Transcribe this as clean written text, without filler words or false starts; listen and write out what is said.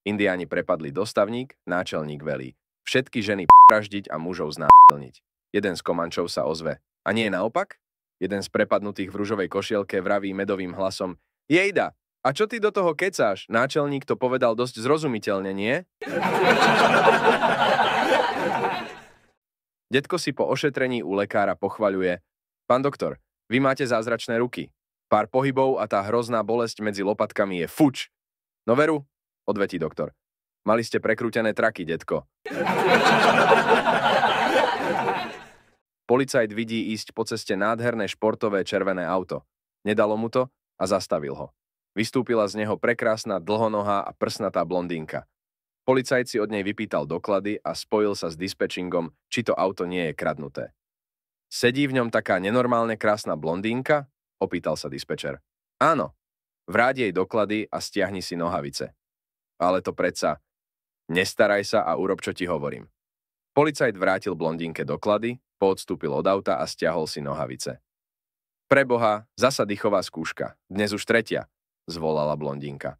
Indiáni prepadli dostavník, náčelník velí. Všetky ženy vraždiť a mužov znásilniť. Jeden z Komančov sa ozve. A nie naopak? Jeden z prepadnutých v ružovej košielke vraví medovým hlasom. Jejda, a čo ty do toho kecáš? Náčelník to povedal dosť zrozumiteľne, nie? Detko si po ošetrení u lekára pochvaľuje. Pán doktor, vy máte zázračné ruky. Pár pohybov a tá hrozná bolesť medzi lopatkami je fuč. No veru, odvetí doktor. Mali ste prekrútené traky, detko. Policajt vidí ísť po ceste nádherné športové červené auto. Nedalo mu to a zastavil ho. Vystúpila z neho prekrásna, dlhonohá a prsnatá blondínka. Policajt si od nej vypýtal doklady a spojil sa s dispečingom, či to auto nie je kradnuté. Sedí v ňom taká nenormálne krásna blondínka? Opýtal sa dispečer. Áno. Vráť jej doklady a stiahni si nohavice. Ale to predsa. Nestaraj sa a urob, čo ti hovorím. Policajt vrátil blondínke doklady, poodstúpil od auta a stiahol si nohavice. Preboha, zasa dýchová skúška. Dnes už 3. zvolala blondínka.